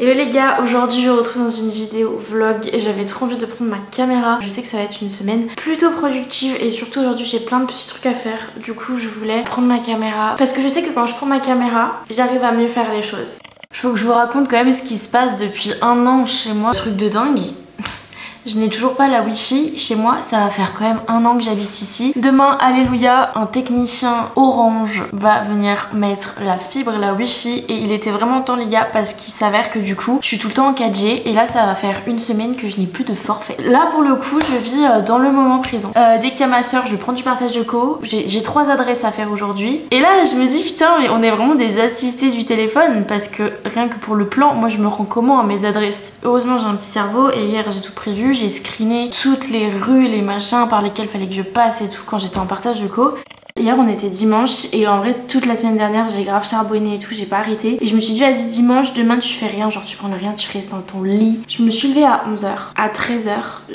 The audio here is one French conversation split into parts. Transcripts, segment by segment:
Hello les gars, aujourd'hui je vous retrouve dans une vidéo vlog et j'avais trop envie de prendre ma caméra. Je sais que ça va être une semaine plutôt productive et surtout aujourd'hui j'ai plein de petits trucs à faire. Du coup je voulais prendre ma caméra parce que je sais que quand je prends ma caméra, j'arrive à mieux faire les choses. Il faut que je vous raconte quand même ce qui se passe depuis un an chez moi. Truc de dingue. Je n'ai toujours pas la wifi chez moi, ça va faire quand même un an que j'habite ici. Demain, alléluia, un technicien Orange va venir mettre la fibre, la wifi et il était vraiment temps les gars parce qu'il s'avère que du coup je suis tout le temps en 4G et là ça va faire une semaine que je n'ai plus de forfait. Là pour le coup je vis dans le moment présent. Dès qu'il y a ma soeur je prends du partage de co, j'ai 3 adresses à faire aujourd'hui et là je me dis putain mais on est vraiment des assistés du téléphone parce que rien que pour le plan moi je me rends comment à mes adresses. Heureusement j'ai un petit cerveau et hier j'ai tout prévu. J'ai screené toutes les rues, les machins par lesquels fallait que je passe et tout quand j'étais en partage de co. Hier on était dimanche et en vrai toute la semaine dernière j'ai grave charbonné et tout, j'ai pas arrêté. Et je me suis dit vas-y dimanche, demain tu fais rien, genre tu prends rien, tu restes dans ton lit. Je me suis levée à 11h, à 13h.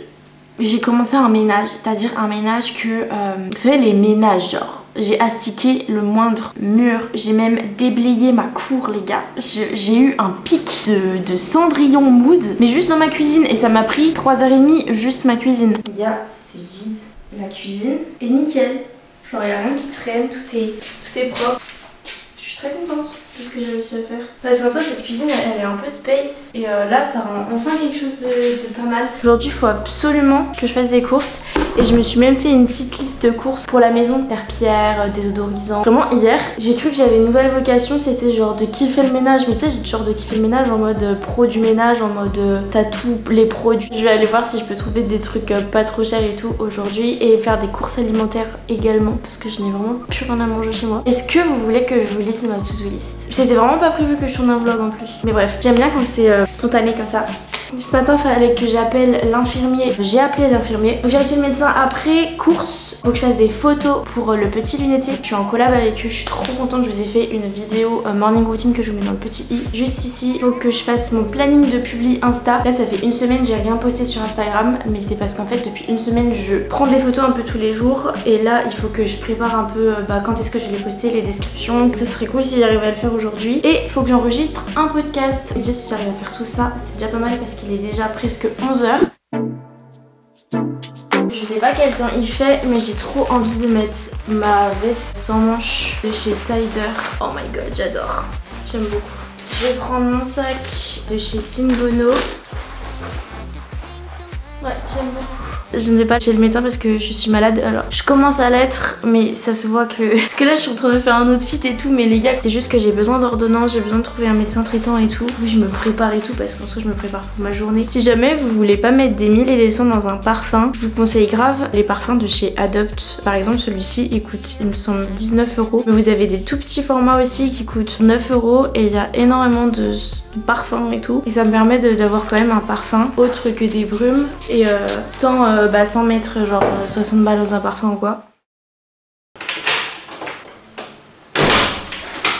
J'ai commencé un ménage, c'est-à-dire un ménage que... vous savez les ménages genre. J'ai astiqué le moindre mur, j'ai même déblayé ma cour les gars. J'ai eu un pic de Cendrillon mood, mais juste dans ma cuisine et ça m'a pris 3h30 juste ma cuisine. Les gars, c'est vide. La cuisine est nickel. Genre y'a rien qui traîne, tout est propre. Je suis très contente de ce que j'ai réussi à faire. Parce qu'en soi cette cuisine elle est un peu space et là ça rend enfin quelque chose de pas mal. Aujourd'hui il faut absolument que je fasse des courses et je me suis même fait une petite liste de courses pour la maison, terre-pierre, désodorisant. Vraiment hier j'ai cru que j'avais une nouvelle vocation, c'était genre de kiffer le ménage. Mais tu sais genre de kiffer le ménage en mode pro du ménage, en mode t'as tous les produits. Je vais aller voir si je peux trouver des trucs pas trop chers et tout aujourd'hui et faire des courses alimentaires également parce que je n'ai vraiment plus rien à manger chez moi. Est-ce que vous voulez que je vous lise ma to-do list? C'était vraiment pas prévu que je tourne un vlog en plus. Mais bref, j'aime bien quand c'est spontané comme ça. Ce matin, il fallait que j'appelle l'infirmier. J'ai appelé l'infirmier. Donc j'ai acheté le médecin après. Course. Faut que je fasse des photos pour le petit lunetier. Je suis en collab avec eux. Je suis trop contente. Je vous ai fait une vidéo morning routine que je vous mets dans le petit i. Juste ici, faut que je fasse mon planning de publi Insta. Là, ça fait une semaine, j'ai rien posté sur Instagram. Mais c'est parce qu'en fait, depuis une semaine, je prends des photos un peu tous les jours. Et là, il faut que je prépare un peu quand est-ce que je vais les poster, les descriptions. Ça serait cool si j'arrivais à le faire aujourd'hui. Et il faut que j'enregistre un podcast. Déjà, si j'arrive à faire tout ça, c'est déjà pas mal parce qu'il est déjà presque 11h. Je sais pas quel temps il fait, mais j'ai trop envie de mettre ma veste sans manches de chez Cider. Oh my god, j'adore. J'aime beaucoup. Je vais prendre mon sac de chez Sinbono. Ouais, j'aime beaucoup. Je ne vais pas chez le médecin parce que je suis malade. Alors, je commence à l'être, mais ça se voit que... Parce que là, je suis en train de faire un outfit et tout, mais les gars, c'est juste que j'ai besoin d'ordonnance, j'ai besoin de trouver un médecin traitant et tout. Oui, je me prépare et tout parce qu'en soi, je me prépare pour ma journée. Si jamais vous voulez pas mettre des 1000 et des cents dans un parfum, je vous conseille grave les parfums de chez Adopt. Par exemple, celui-ci, il coûte, il me semble, 19 €. Mais vous avez des tout petits formats aussi qui coûtent 9 € et il y a énormément de parfums et tout. Et ça me permet d'avoir quand même un parfum autre que des brumes et sans mettre genre 60 balles dans un parfum ou quoi.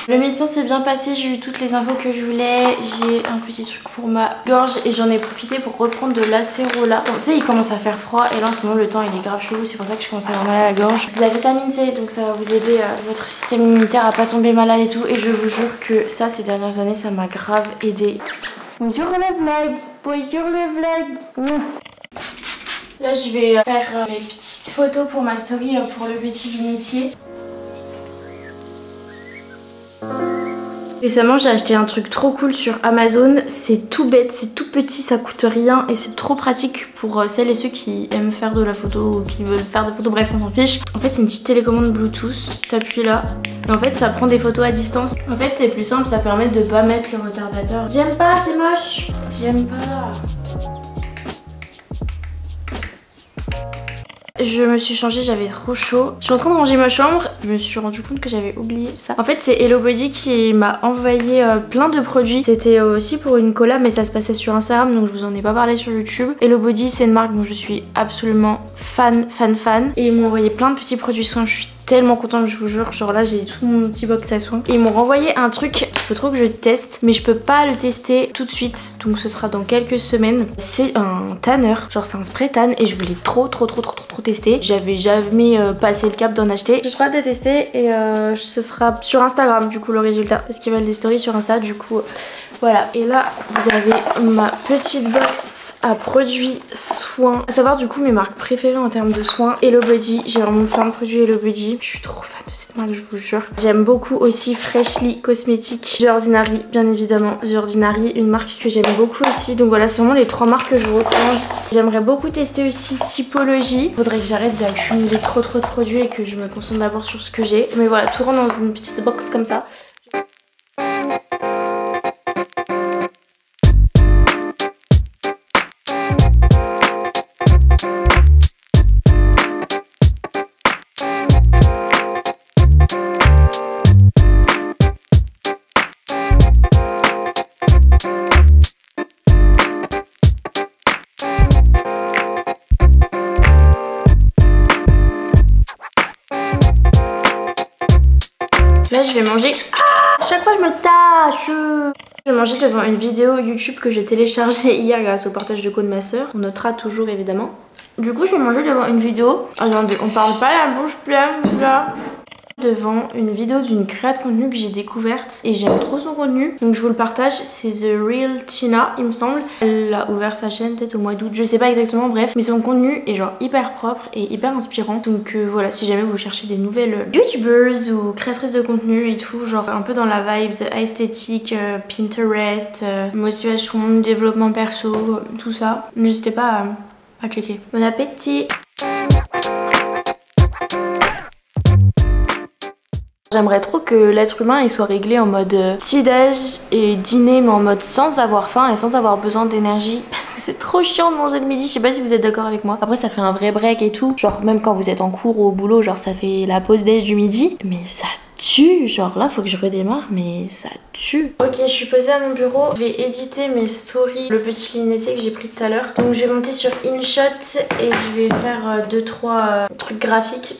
Le médecin s'est bien passé, j'ai eu toutes les infos que je voulais, j'ai un petit truc pour ma gorge et j'en ai profité pour reprendre de l'acérola. Bon, tu sais, il commence à faire froid et là en ce moment le temps il est grave chelou, c'est pour ça que je commence à avoir mal à la gorge. C'est de la vitamine C donc ça va vous aider votre système immunitaire à pas tomber malade et tout et je vous jure que ça ces dernières années ça m'a grave aidé. Bonjour le vlog, bonjour le vlog. Là je vais faire mes petites photos pour ma story pour le petit lunetier. Récemment j'ai acheté un truc trop cool sur Amazon, c'est tout bête, c'est tout petit, ça coûte rien et c'est trop pratique pour celles et ceux qui aiment faire de la photo ou qui veulent faire des photos, bref on s'en fiche. En fait c'est une petite télécommande Bluetooth, t'appuies là et en fait ça prend des photos à distance. En fait c'est plus simple, ça permet de pas mettre le retardateur. J'aime pas, c'est moche, j'aime pas. Je me suis changée, j'avais trop chaud. Je suis en train de ranger ma chambre, je me suis rendu compte que j'avais oublié ça. En fait c'est Hello Body qui m'a envoyé plein de produits. C'était aussi pour une collab mais ça se passait sur Instagram donc je vous en ai pas parlé sur YouTube. Hello Body c'est une marque dont je suis absolument fan. Et ils m'ont envoyé plein de petits produits soins, je suis tellement contente, je vous jure. Genre là j'ai tout mon petit box à soins. Et ils m'ont renvoyé un truc qu'il faut trop que je teste, mais je peux pas le tester tout de suite, donc ce sera dans quelques semaines. C'est un tanner, genre c'est un spray tan et je voulais trop tester. J'avais jamais passé le cap d'en acheter. Je crois de tester et ce sera sur Instagram du coup le résultat, parce qu'ils veulent des stories sur Insta, du coup voilà. Et là vous avez ma petite box à produits soins, à savoir du coup mes marques préférées en termes de soins. Hello Body, j'ai vraiment plein de produits Hello Body, je suis trop fan de cette marque, je vous jure. J'aime beaucoup aussi Freshly Cosmetics, The Ordinary bien évidemment, The Ordinary, une marque que j'aime beaucoup aussi. Donc voilà, c'est vraiment les 3 marques que je vous recommande. J'aimerais beaucoup tester aussi Typologie. Faudrait que j'arrête d'accumuler trop de produits et que je me concentre d'abord sur ce que j'ai. Mais voilà, tout rentre dans une petite box comme ça. Là je vais manger. À chaque fois je me tâche. Je vais manger devant une vidéo YouTube que j'ai téléchargée hier grâce au partage de code de ma soeur. On notera toujours évidemment. Du coup je vais manger devant une vidéo. Attendez, on parle pas la bouche pleine là. Devant une vidéo d'une créatrice de contenu que j'ai découverte et j'aime trop son contenu, donc je vous le partage. C'est The Real Tina il me semble. Elle a ouvert sa chaîne peut-être au mois d'août, je sais pas exactement, bref, mais son contenu est genre hyper propre et hyper inspirant. Donc voilà, si jamais vous cherchez des nouvelles youtubers ou créatrices de contenu et tout, genre un peu dans la vibe esthétique, Pinterest, motivation, développement perso, tout ça, n'hésitez pas à checker. Bon appétit. J'aimerais trop que l'être humain il soit réglé en mode petit-déj et dîner, mais en mode sans avoir faim et sans avoir besoin d'énergie, parce que c'est trop chiant de manger le midi. Je sais pas si vous êtes d'accord avec moi. Après ça fait un vrai break et tout, genre même quand vous êtes en cours ou au boulot, genre ça fait la pause déj du midi, mais ça tue. Genre là faut que je redémarre, mais ça tue. Ok, je suis posée à mon bureau, je vais éditer mes stories, le petit lunetier que j'ai pris tout à l'heure. Donc je vais monter sur InShot et je vais faire 2-3 trucs graphiques.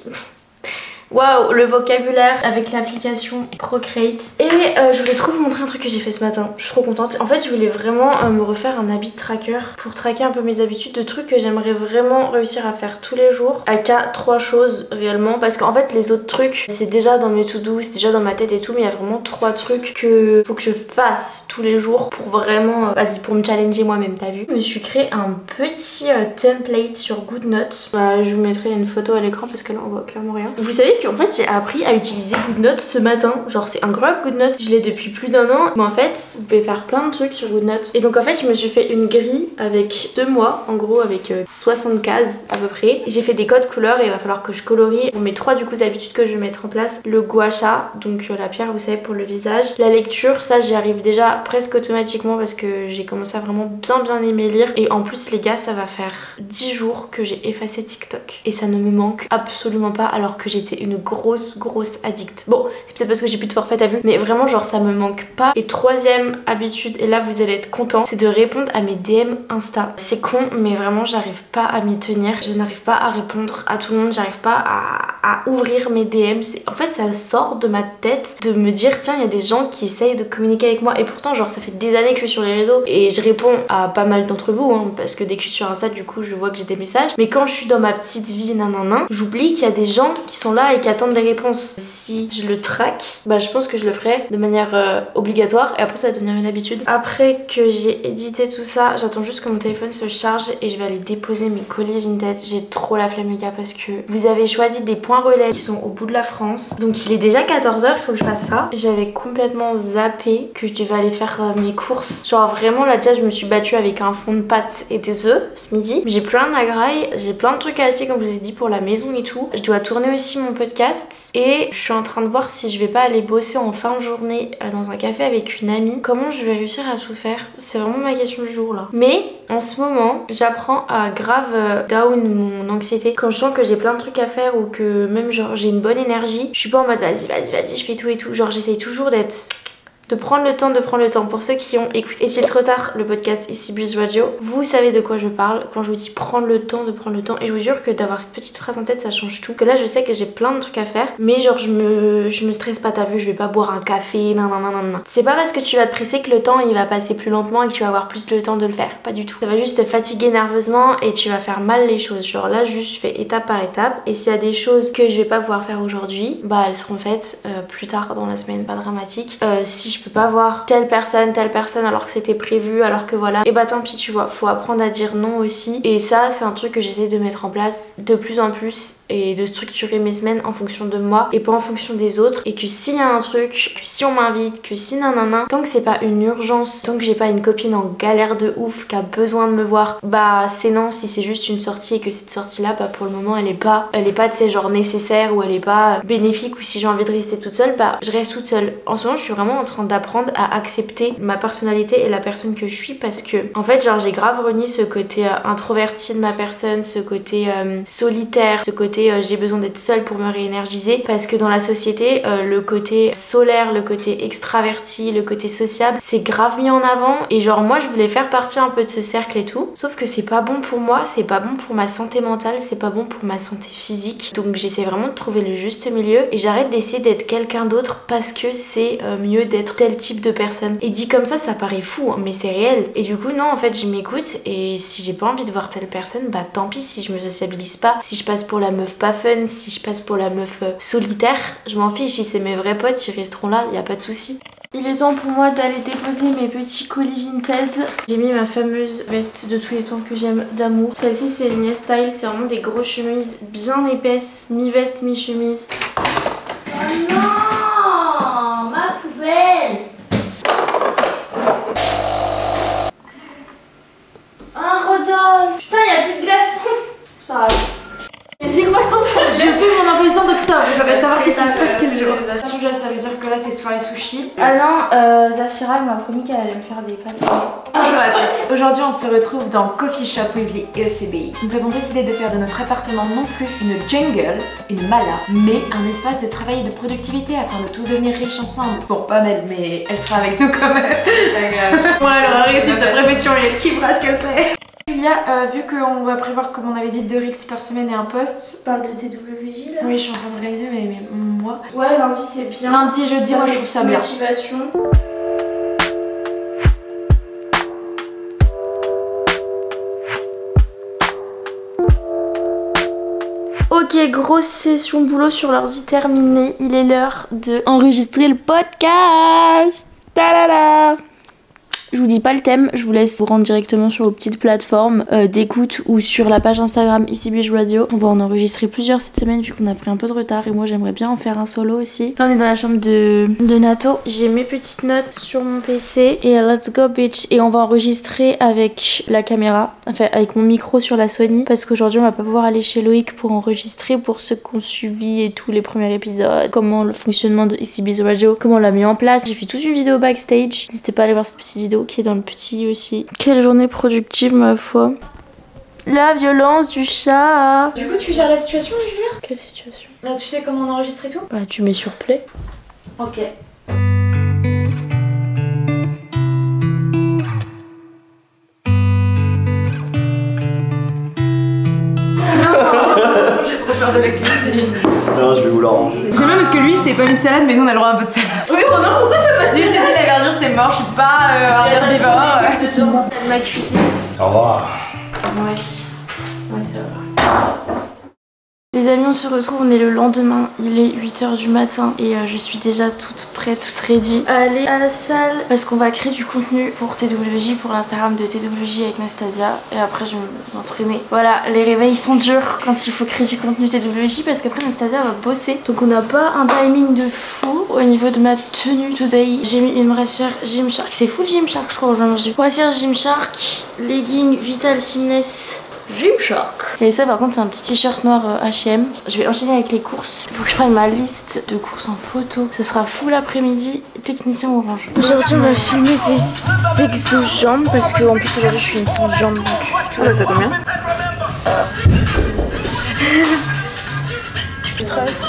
Waouh, le vocabulaire avec l'application Procreate. Et je voulais trop vous montrer un truc que j'ai fait ce matin. Je suis trop contente. En fait, je voulais vraiment me refaire un habit tracker pour traquer un peu mes habitudes, de trucs que j'aimerais vraiment réussir à faire tous les jours. Aka 3 choses réellement, parce qu'en fait les autres trucs c'est déjà dans mes to-do, c'est déjà dans ma tête et tout, mais il y a vraiment 3 trucs que faut que je fasse tous les jours pour vraiment, vas-y, pour me challenger moi-même, t'as vu. Je me suis créé un petit template sur GoodNotes. Je vous mettrai une photo à l'écran parce que là on voit clairement rien. Vous savez qu'en fait j'ai appris à utiliser GoodNotes ce matin, genre c'est incroyable. GoodNotes, je l'ai depuis plus d'1 an, mais en fait vous pouvez faire plein de trucs sur GoodNotes. Et donc en fait je me suis fait une grille avec 2 mois, en gros avec 60 cases à peu près. J'ai fait des codes couleurs et il va falloir que je colorie. Mes 3 du coup habitudes que je vais mettre en place: le gua sha, donc la pierre vous savez pour le visage, la lecture, ça j'y arrive déjà presque automatiquement parce que j'ai commencé à vraiment bien aimer lire. Et en plus les gars, ça va faire 10 jours que j'ai effacé TikTok et ça ne me manque absolument pas, alors que j'étais une grosse addict. Bon, c'est peut-être parce que j'ai plus de forfait, t'as vu, mais vraiment genre ça me manque pas. Et 3e habitude, et là vous allez être content, c'est de répondre à mes DM Insta. C'est con, mais vraiment j'arrive pas à m'y tenir. Je n'arrive pas à répondre à tout le monde, j'arrive pas à ouvrir mes DM. En fait ça sort de ma tête de me dire tiens il y a des gens qui essayent de communiquer avec moi, et pourtant genre ça fait des années que je suis sur les réseaux et je réponds à pas mal d'entre vous hein, parce que dès que je suis sur Insta du coup je vois que j'ai des messages, mais quand je suis dans ma petite vie j'oublie qu'il y a des gens qui sont là et qui attendent des réponses. Si je le traque, bah je pense que je le ferai de manière obligatoire, et après ça va devenir une habitude. Après que j'ai édité tout ça, j'attends juste que mon téléphone se charge et je vais aller déposer mes colis vintage. J'ai trop la flemme les gars, parce que vous avez choisi des points relais qui sont au bout de la France, donc il est déjà 14 h, il faut que je fasse ça. J'avais complètement zappé que je devais aller faire mes courses. Genre vraiment là déjà je me suis battue avec un fond de pâtes et des œufs ce midi. J'ai plein d'agrailles, j'ai plein de trucs à acheter comme je vous ai dit pour la maison et tout. Je dois tourner aussi mon podcast et je suis en train de voir si je vais pas aller bosser en fin de journée dans un café avec une amie. Comment je vais réussir à tout faire? C'est vraiment ma question du jour là. Mais en ce moment j'apprends à grave down mon anxiété quand je sens que j'ai plein de trucs à faire ou que même genre j'ai une bonne énergie. Je suis pas en mode vas-y je fais tout et tout, genre j'essaye toujours d'être de prendre le temps. Pour ceux qui ont écouté Est-il trop tard, le podcast Ici Breeze Radio, vous savez de quoi je parle quand je vous dis prendre le temps, et je vous jure que d'avoir cette petite phrase en tête ça change tout. Que là je sais que j'ai plein de trucs à faire, mais genre je me stresse pas, t'as vu, je vais pas boire un café, non. C'est pas parce que tu vas te presser que le temps il va passer plus lentement et que tu vas avoir plus de temps de le faire, pas du tout. Ça va juste te fatiguer nerveusement et tu vas faire mal les choses. Genre là juste je fais étape par étape, et s'il y a des choses que je vais pas pouvoir faire aujourd'hui, bah elles seront faites plus tard dans la semaine, pas dramatique. Si je peux pas voir telle personne alors que c'était prévu, alors que voilà, et bah tant pis, tu vois, faut apprendre à dire non aussi. Et ça c'est un truc que j'essaie de mettre en place de plus en plus, et de structurer mes semaines en fonction de moi et pas en fonction des autres. Et que s'il y a un truc, que si on m'invite, que si nanana, tant que c'est pas une urgence, tant que j'ai pas une copine en galère de ouf qui a besoin de me voir, bah c'est non. Si c'est juste une sortie et que cette sortie là, bah pour le moment elle est pas de ces genres nécessaires, ou elle est pas bénéfique, ou si j'ai envie de rester toute seule, bah je reste toute seule. En ce moment je suis vraiment en train d'apprendre à accepter ma personnalité et la personne que je suis, parce que en fait genre j'ai grave renié ce côté introverti de ma personne, ce côté solitaire, ce côté j'ai besoin d'être seule pour me réénergiser, parce que dans la société le côté solaire, le côté extraverti, le côté sociable c'est grave mis en avant, et genre moi je voulais faire partie un peu de ce cercle et tout, sauf que c'est pas bon pour moi, c'est pas bon pour ma santé mentale, c'est pas bon pour ma santé physique. Donc j'essaie vraiment de trouver le juste milieu, et j'arrête d'essayer d'être quelqu'un d'autre parce que c'est mieux d'être tel type de personne. Et dit comme ça paraît fou hein, mais c'est réel. Et du coup non, en fait je m'écoute, et si j'ai pas envie de voir telle personne, bah tant pis. Si je me sociabilise pas, si je passe pour la meuf pas fun, si je passe pour la meuf solitaire, je m'en fiche. Si c'est mes vrais potes, ils resteront là, y a pas de souci. Il est temps pour moi d'aller déposer mes petits colis Vinted. J'ai mis ma fameuse veste de tous les temps que j'aime d'amour. Celle-ci c'est une style, c'est vraiment des grosses chemises bien épaisses, mi-veste, mi-chemise. Oh non, ma poubelle. Un Rodolphe. Putain, y a plus de glaçons. C'est pas grave. Mais c'est quoi ton problème? Je fais mon emploi du temps d'octobre, j'aimerais savoir qu'est-ce qui se passe quel jour. Ça veut dire que là c'est soirée sushi. Ah non, Zafira m'a promis qu'elle allait me faire des pâtes. Bonjour à tous, aujourd'hui on se retrouve dans Coffee Shop Weebly et ECBI. Nous avons décidé de faire de notre appartement non plus une jungle, une mala, mais un espace de travail et de productivité afin de tous devenir riches ensemble. Bon, pas Mel, mais elle sera avec nous quand même. Bon, elle aura réussi sa profession et elle kiffera ce qu'elle fait. Julia, vu qu'on va prévoir, comme on avait dit, 2 reels par semaine et un post. Tu parles de TWJ là? Oui, je suis en train de réaliser, mais moi... Ouais, lundi c'est bien. Lundi et jeudi, moi je trouve ça bien. Motivation. Ok, grosse session boulot sur l'ordi terminée. Il est l'heure de enregistrer le podcast. Ta-da-da. Je vous dis pas le thème, je vous laisse vous rendre directement sur vos petites plateformes d'écoute ou sur la page Instagram Ici Breeze Radio. On va en enregistrer plusieurs cette semaine vu qu'on a pris un peu de retard, et moi j'aimerais bien en faire un solo aussi. Là on est dans la chambre de Nato. J'ai mes petites notes sur mon PC et let's go bitch. Et on va enregistrer avec la caméra, enfin avec mon micro sur la Sony, parce qu'aujourd'hui on va pas pouvoir aller chez Loïc pour enregistrer, pour ceux qui ont suivi et tous les premiers épisodes, comment le fonctionnement de Ici Breeze Radio, comment on l'a mis en place. J'ai fait toute une vidéo backstage, n'hésitez pas à aller voir cette petite vidéo qui est dans le petit aussi. Quelle journée productive ma foi. La violence du chat. Du coup tu gères la situation là, Julia? Quelle situation? Bah tu sais comment on enregistre et tout? Bah tu mets sur play. Ok. J'ai trop peur de la cuisine. Non, je vais vous l'arranger. J'aime bien parce que lui il s'est pas mis de salade, mais nous on a le droit à un peu de salade. Oui, non, pourquoi t'as pas dit? Lui s'est dit la verdure c'est mort, je suis pas un herbivore. Ma cuisine. Ça va. Ouais ça va. Les amis, on se retrouve, on est le lendemain, il est 8h du matin et je suis déjà toute prête, toute ready à aller à la salle parce qu'on va créer du contenu pour TWJ, pour l'Instagram de TWJ avec Nastasia, et après je vais m'entraîner. Voilà, les réveils sont durs quand il faut créer du contenu TWJ parce qu'après Nastasia va bosser, donc on n'a pas un timing de fou au niveau de ma tenue today. J'ai mis une brassière Gymshark, c'est full Gymshark je crois aujourd'hui. Brassière Gymshark, legging Vital Seamless Gymshark. Et ça par contre c'est un petit t-shirt noir H&M. Je vais enchaîner avec les courses. Il faut que je prenne ma liste de courses en photo. Ce sera full après-midi, technicien orange. Aujourd'hui on va filmer des exo-jambes parce que en plus aujourd'hui je fais une séance jambes donc tout. Ah bah ça tombe bien. Je trust.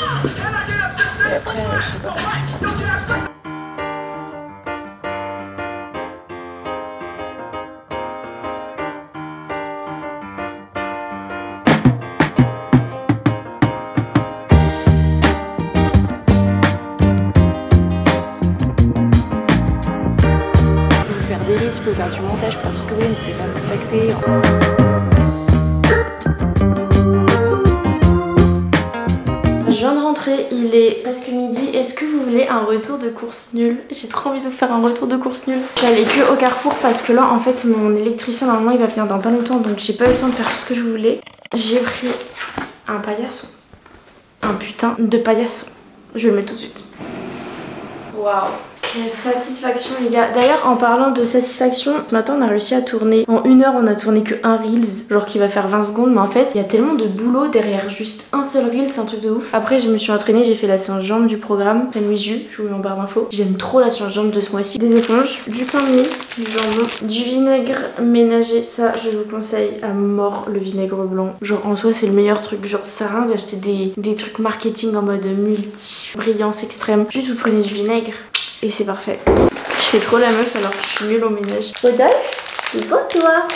Et après je sais pas. pouvez faire du montage, faire tout ce que vous voulez, n'hésitez pas à me contacter. Je viens de rentrer, il est presque midi. Est-ce que vous voulez un retour de course nulle? J'ai trop envie de vous faire un retour de course nulle. Je suis allée que au Carrefour parce que là en fait mon électricien normalement il va venir dans pas longtemps, donc j'ai pas eu le temps de faire tout ce que je voulais. J'ai pris un paillasson. Un putain de paillasson. Je vais le mettre tout de suite. Waouh, quelle satisfaction les gars. D'ailleurs en parlant de satisfaction, ce matin on a réussi à tourner. En 1 heure on a tourné que un Reels, genre qui va faire 20 secondes. Mais en fait il y a tellement de boulot derrière juste un seul Reel, c'est un truc de ouf. Après je me suis entraînée, j'ai fait la séance jambes du programme Penui Jus, je vous mets en barre d'infos. J'aime trop la séance jambes de ce mois-ci. Des éponges, du pain de mie, du jambon, du vinaigre ménager. Ça je vous conseille à mort le vinaigre blanc. Genre en soi c'est le meilleur truc. Genre ça sert à rien d'acheter des trucs marketing en mode multi, brillance extrême. Juste vous prenez du vinaigre et c'est parfait. Je fais trop la meuf alors que je suis nulle au ménage. Rodolphe, c'est pour toi.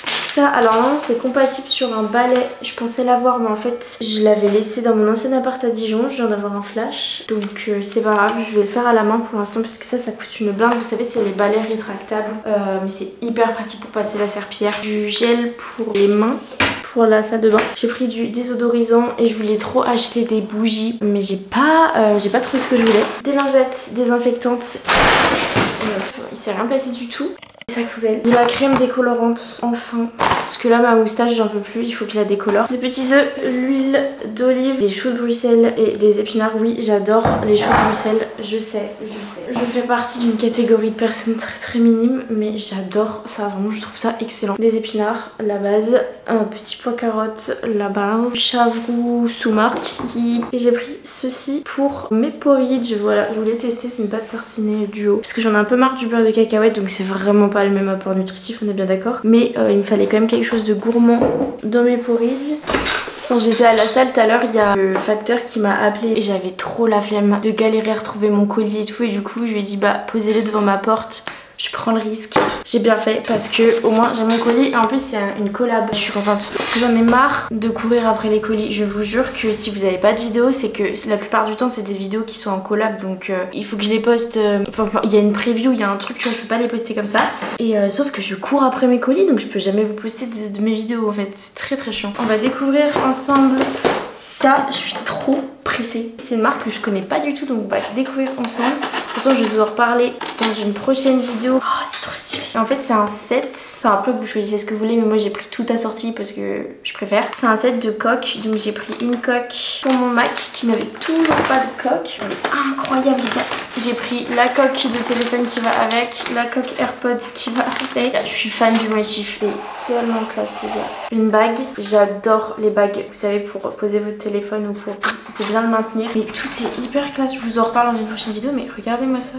Ça, alors non, c'est compatible sur un balai. Je pensais l'avoir, mais en fait, je l'avais laissé dans mon ancien appart à Dijon. Je viens d'avoir un flash. Donc, c'est pas grave, je vais le faire à la main pour l'instant parce que ça coûte une blinde. Vous savez, c'est les balais rétractables. Mais c'est hyper pratique pour passer la serpillière. Du gel pour les mains. Pour la salle de bain, j'ai pris du désodorisant et je voulais trop acheter des bougies, mais j'ai pas trouvé ce que je voulais. Des lingettes désinfectantes. Il s'est rien passé du tout. Sac poubelle. De la crème décolorante, enfin. Parce que là, ma moustache, j'en peux plus, il faut que je la décolore. Des petits œufs, l'huile d'olive, des choux de Bruxelles et des épinards. Oui, j'adore les choux de Bruxelles, je sais. Je fais partie d'une catégorie de personnes très minime, mais j'adore ça, vraiment, je trouve ça excellent. Des épinards, la base, un petit pois carotte, la base, chavroux sous marque. Et j'ai pris ceci pour mes porridge. Voilà, je voulais tester, c'est une pâte tartinée duo. Parce que j'en ai un peu marre du beurre de cacahuète, donc c'est vraiment pas le même apport nutritif, on est bien d'accord. Mais il me fallait quand même quelque chose de gourmand dans mes porridge. Quand j'étais à la salle tout à l'heure, il y a le facteur qui m'a appelé et j'avais trop la flemme de galérer à retrouver mon colis et tout. Et du coup, je lui ai dit bah posez-le devant ma porte. Je prends le risque. J'ai bien fait parce que au moins j'ai mon colis et en plus c'est une collab. Je suis contente parce que j'en ai marre de courir après les colis. Je vous jure que si vous n'avez pas de vidéos, c'est que la plupart du temps c'est des vidéos qui sont en collab, donc il faut que je les poste. Enfin, il y a une preview, il y a un truc, tu vois, je peux pas les poster comme ça. Et sauf que je cours après mes colis, donc je peux jamais vous poster de mes vidéos en fait. C'est très chiant. On va découvrir ensemble ça. Je suis trop pressée. C'est une marque que je connais pas du tout, donc on va découvrir ensemble. De toute façon, je vais vous en reparler dans une prochaine vidéo. Oh, c'est trop stylé. En fait, c'est un set. Enfin, après, vous choisissez ce que vous voulez, mais moi, j'ai pris tout assorti parce que je préfère. C'est un set de coques. Donc, j'ai pris une coque pour mon Mac qui n'avait toujours pas de coque. Elle est incroyable, les gars. J'ai pris la coque de téléphone qui va avec, la coque AirPods qui va avec. Là, je suis fan du motif. C'est tellement classe, les gars. Une bague. J'adore les bagues, vous savez, pour poser votre téléphone ou pour bien le maintenir. Mais tout est hyper classe. Je vous en reparle dans une prochaine vidéo, mais regardez-moi ça.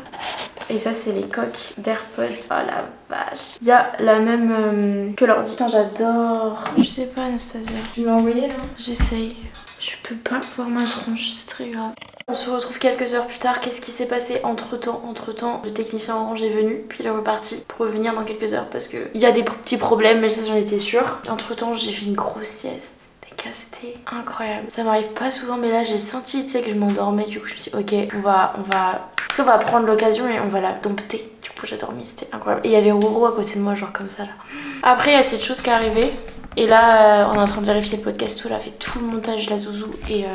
Et ça, c'est les coques d'AirPods. Oh la vache. Il y a la même que l'ordi. Putain, j'adore. Je sais pas, Anastasia. Tu m'as envoyé là? J'essaye. Je peux pas voir ma tronche, c'est très grave. On se retrouve quelques heures plus tard. Qu'est-ce qui s'est passé entre temps, le technicien Orange est venu, puis il est reparti pour revenir dans quelques heures parce que il y a des petits problèmes, mais ça j'en étais sûre. Entre temps, j'ai fait une grosse sieste. C'était incroyable. Ça m'arrive pas souvent, mais là j'ai senti, tu sais, que je m'endormais. Du coup, je me suis dit, ok, on va prendre l'occasion et on va la dompter. Du coup, j'ai dormi, c'était incroyable. Et il y avait Roro à côté de moi, genre comme ça là. Après, il y a cette chose qui est arrivée. Et là, on est en train de vérifier le podcast, tout, là, fait tout le montage, la zouzou, et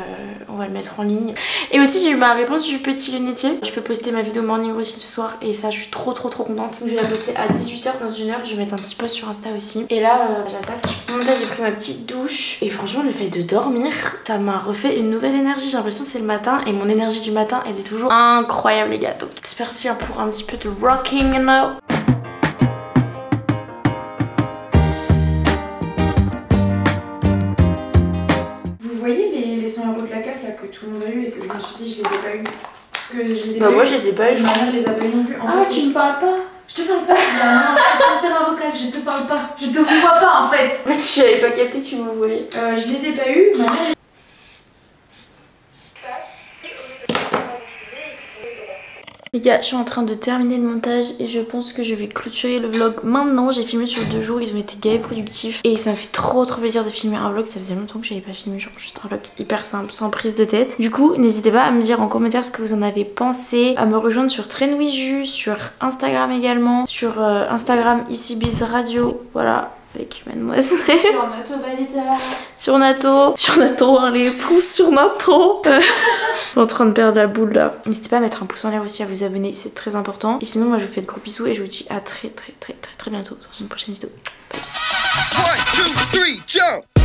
on va le mettre en ligne. Et aussi, j'ai eu ma réponse du petit lunetier. Je peux poster ma vidéo morning routine ce soir, et ça, je suis trop contente. Donc, je vais la poster à 18h dans 1 heure. Je vais mettre un petit post sur Insta aussi. Et là, j'attaque. Bon, là, j'ai pris ma petite douche, et franchement, le fait de dormir, ça m'a refait une nouvelle énergie. J'ai l'impression que c'est le matin, et mon énergie du matin, elle est toujours incroyable, les gars. Donc, c'est parti pour un petit peu de rocking now. Tout le monde a eu et que je me suis dit je les ai pas eu. Que je les ai bah pas moi eu. je les ai pas eu. Ma mère les a pas eu non plus. En fait, tu me parles pas? Je te parle pas. Non, je suis en train de faire un vocal, je te parle pas. Je te vois pas en fait. Mais tu avais pas capté que tu me voyais. Je les ai pas eu. Ma mère. Les gars, je suis en train de terminer le montage et je pense que je vais clôturer le vlog maintenant. J'ai filmé sur 2 jours, ils ont été gays productifs et ça me fait trop plaisir de filmer un vlog. Ça faisait longtemps que j'avais pas filmé, genre juste un vlog hyper simple, sans prise de tête. Du coup, n'hésitez pas à me dire en commentaire ce que vous en avez pensé, à me rejoindre sur Trainwiju, sur Instagram également, sur Instagram ICBiz Radio, voilà. Avec mademoiselle. Sur Nato Balita. Sur Nato, on est tous sur Nato. Je suis en train de perdre la boule là. N'hésitez pas à mettre un pouce en l'air aussi, à vous abonner, c'est très important. Et sinon, moi je vous fais de gros bisous et je vous dis à très bientôt dans une prochaine vidéo. Bye. 1, 2, 3, jump!